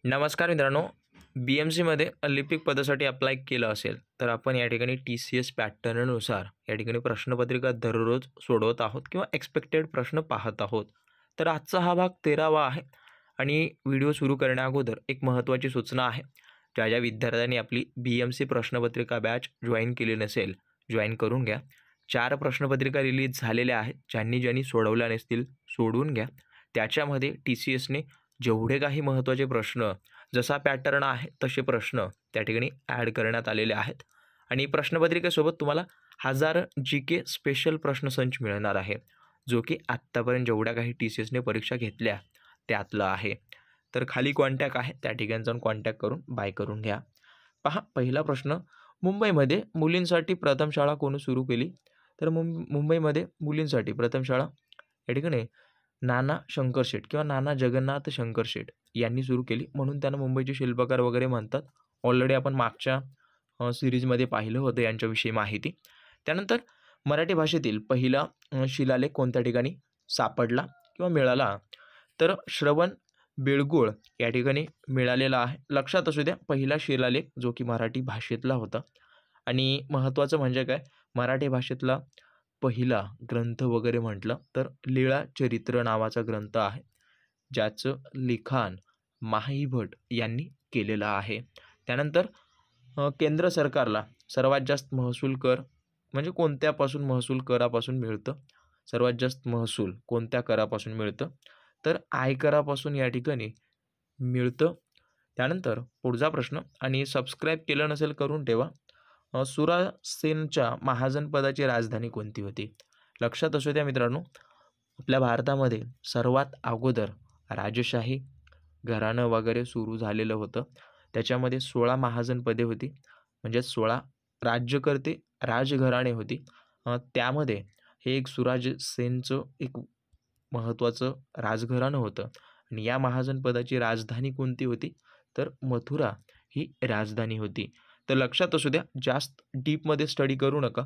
नमस्कार मित्रांनो, BMCमध्ये लिपिक पदासाठी अप्लाय केलं असेल तर आपण या ठिकाणी TCS पॅटर्ननुसार या ठिकाणी प्रश्नपत्रिका दररोज सोडवत आहोत किंवा एक्सपेक्टेड प्रश्न पाहत आहोत. तर आजचा हा भाग 13वा आहे आणि व्हिडिओ सुरू करण्याअगोदर एक महत्त्वाची सूचना आहे. ज्या विद्यार्थ्यांनी आपली BMC प्रश्नपत्रिका बॅच जॉईन केली नसेल, जॉईन करून घ्या. 4 प्रश्नपत्रिका रिलीज झालेल्या आहेत. ज्यांनी सोडवल्या नसतील सोडवून घ्या. त्याच्यामध्ये TCSने जेवढे काही महत्त्वाचे प्रश्न जसा पॅटर्न आहे तसे प्रश्न त्या ठिकाणी ॲड करण्यात आलेले आहेत आणि प्रश्नपत्रिकेसोबत तुम्हाला 1000 GK स्पेशल प्रश्नसंच मिळणार आहे, जो की आत्तापर्यंत जेवढ्या काही TCSने परीक्षा घेतल्या त्यातलं आहे. तर खाली कॉन्टॅक्ट आहे, त्या ठिकाणी जाऊन कॉन्टॅक्ट करून बाय करून घ्या. पहा, पहिला प्रश्न, मुंबईमध्ये मुलींसाठी प्रथम शाळा कोणी सुरू केली? तर मुंबईमध्ये मुलींसाठी प्रथम शाळा या ठिकाणी नाना शंकरशेठ किंवा नाना जगन्नाथ शंकरशेठ यांनी सुरू केली, म्हणून त्यांना मुंबईचे शिल्पकार वगैरे म्हणतात. ऑलरेडी आपण मागच्या सिरीजमध्ये पाहिलं होतं यांच्याविषयी माहिती. त्यानंतर मराठी भाषेतील पहिला शिलालेख कोणत्या ठिकाणी सापडला किंवा मिळाला? तर श्रवण बेळगोळ या ठिकाणी मिळालेला आहे. लक्षात असू द्या, पहिला शिलालेख जो की मराठी भाषेतला होता. आणि महत्त्वाचं म्हणजे काय, मराठी भाषेतला पहिला ग्रंथ वगैरे म्हटलं तर लीळाचरित्र नावाचा ग्रंथ आहे, ज्याचं लिखाण माही भट यांनी केलेलं आहे. त्यानंतर केंद्र सरकारला सर्वात जास्त महसूल कर म्हणजे कोणत्यापासून महसूल करापासून मिळतं? सर्वात जास्त महसूल कोणत्या करापासून मिळतं? तर आयकरापासून या ठिकाणी मिळतं. त्यानंतर पुढचा प्रश्न, आणि सबस्क्राईब केलं नसेल करून ठेवा. सुरासेनच्या महाजनपदाची राजधानी कोणती होती? लक्षात असू द्या मित्रांनो, आपल्या भारतामध्ये सर्वात अगोदर राजशाही घराणं वगैरे सुरू झालेलं होतं. त्याच्यामध्ये 16 महाजनपदे होती, म्हणजे 16 राज्यकर्ते राजघराणे होती. त्यामध्ये हे एक सुरासेनचं एक महत्त्वाचं राजघराणं होतं आणि या महाजनपदाची राजधानी कोणती होती? तर मथुरा ही राजधानी होती. तर लक्षात असू द्या, जास्त डीपमध्ये स्टडी करू नका,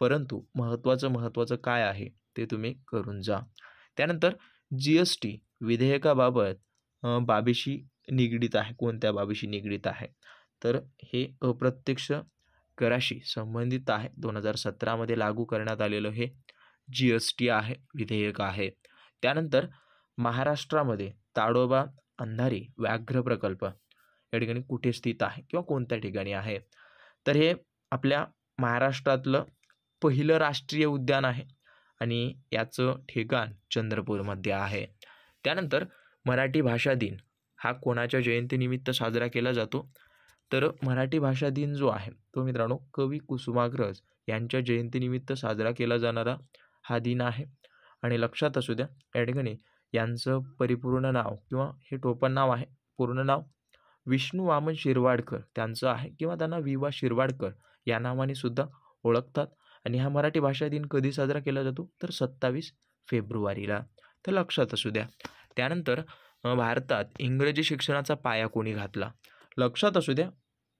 परंतु महत्त्वाचं काय आहे ते तुम्ही करून जा. त्यानंतर GST विधेयकाबाबत बाबीशी निगडीत आहे. कोणत्या बाबीशी निगडीत आहे? तर हे अप्रत्यक्ष कराशी संबंधित आहे. 2017मध्ये लागू करण्यात आलेलं हे GST आहे, विधेयक आहे. त्यानंतर महाराष्ट्रामध्ये ताडोबा अंधारी व्याघ्र प्रकल्प या ठिकाणी कुठे स्थित आहे किंवा कोणत्या ठिकाणी आहे? तर हे आपल्या महाराष्ट्रातलं पहिलं राष्ट्रीय उद्यान आहे आणि याचं ठिकाण चंद्रपूरमध्ये आहे. त्यानंतर मराठी भाषा दिन हा कोणाच्या जयंतीनिमित्त साजरा केला जातो? तर मराठी भाषा दिन जो आहे तो मित्रांनो कवी कुसुमाग्रज यांच्या जयंतीनिमित्त साजरा केला जाणारा हा दिन आहे. आणि लक्षात असू द्या, या ठिकाणी यांचं परिपूर्ण नाव किंवा हे टोपण नाव आहे, पूर्ण नाव विष्णू वामन शिरवाडकर त्यांचं आहे किंवा त्यांना विवा शिरवाडकर या नावाने सुद्धा ओळखतात. आणि हा मराठी भाषा दिन कधी साजरा केला जातो? तर 27 फेब्रुवारीला. तर लक्षात असू द्या. त्यानंतर भारतात इंग्रजी शिक्षणाचा पाया कोणी घातला? लक्षात असू द्या,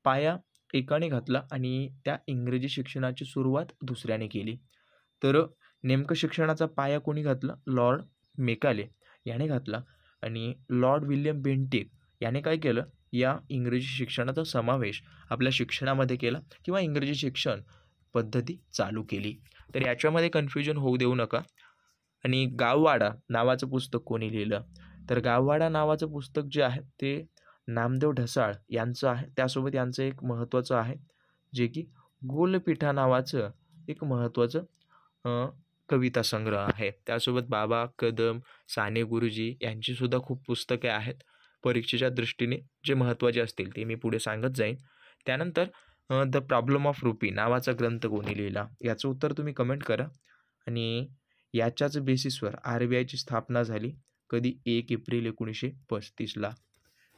पाया एकाने घातला आणि त्या इंग्रजी शिक्षणाची सुरुवात दुसऱ्याने केली. तर नेमकं शिक्षणाचा पाया कोणी घातला? लॉर्ड मेकाले याने घातला. आणि लॉर्ड विल्यम बेंटिक याने काय केलं? या इंग्रजी शिक्षणाचा समावेश आपल्या शिक्षणामध्ये केला किंवा इंग्रजी शिक्षण पद्धती चालू केली. तर याच्यामध्ये कन्फ्युजन होऊ देऊ नका. आणि गाववाडा नावाचं पुस्तक कोणी लिहिलं? तर गाववाडा नावाचं पुस्तक जे आहे ते नामदेव ढसाळ यांचं आहे. त्यासोबत यांचं एक महत्त्वाचं आहे, जे की गोलपीठा नावाचं एक महत्त्वाचं कविता संग्रह आहे. त्यासोबत बाबा कदम, साने गुरुजी यांची सुद्धा खूप पुस्तके आहेत. परीक्षेच्या दृष्टीने जे महत्त्वाचे असतील ते मी पुढे सांगत जाईन. त्यानंतर द प्रॉब्लेम ऑफ रुपी नावाचा ग्रंथ कोणी लिहिला? याचं उत्तर तुम्ही कमेंट करा. आणि याच्याच बेसिसवर RBIची स्थापना झाली. कधी? 1 एप्रिल 1935ला.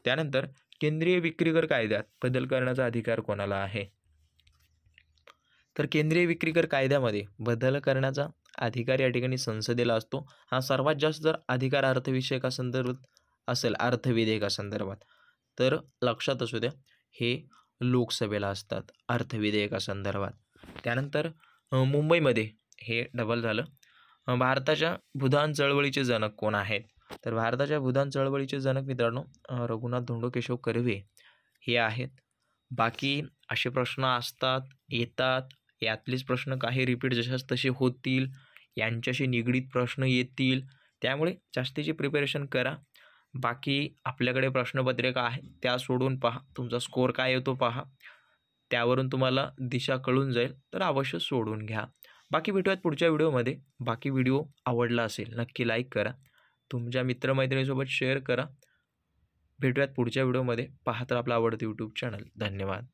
त्यानंतर केंद्रीय विक्रीकर कायद्यात बदल करण्याचा अधिकार कोणाला आहे? तर केंद्रीय विक्रीकर कायद्यामध्ये बदल करण्याचा अधिकार या ठिकाणी संसदेला असतो. हा सर्वात जास्त जर अधिकार अर्थविषयकासंदर्भात असेल, अर्थविधेयकासंदर्भात, तर लक्षात असू द्या हे लोकसभेला असतात अर्थविधेयकासंदर्भात. त्यानंतर मुंबईमध्ये हे डबल झालं. भारताच्या भूदान चळवळीचे जनक कोण आहेत? तर भारताच्या भूदान चळवळीचे जनक मित्रांनो रघुनाथ धोंडो केशव कर्वे हे आहेत. बाकी असे प्रश्न असतात, येतात. यातलेच प्रश्न काही रिपीट जशाच तसे होतील, यांच्याशी निगडीत प्रश्न येतील. त्यामुळे जास्तीची प्रिपरेशन करा. बाकी आपल्याकडे प्रश्नपत्रिका आहे, त्या सोडून पहा. तुमचा स्कोअर काय येतो पहा. त्यावरून तुम्हाला दिशा कळून जाईल, तर अवश्य सोडून घ्या. बाकी भेटूयात पुढच्या व्हिडिओमध्ये. बाकी व्हिडिओ आवडला असेल नक्की लाईक करा, तुमच्या मित्रमैत्रिणीसोबत शेअर करा. भेटूयात पुढच्या व्हिडिओमध्ये. पाहत राहा आपलं आवडतं यूट्यूब चॅनल. धन्यवाद.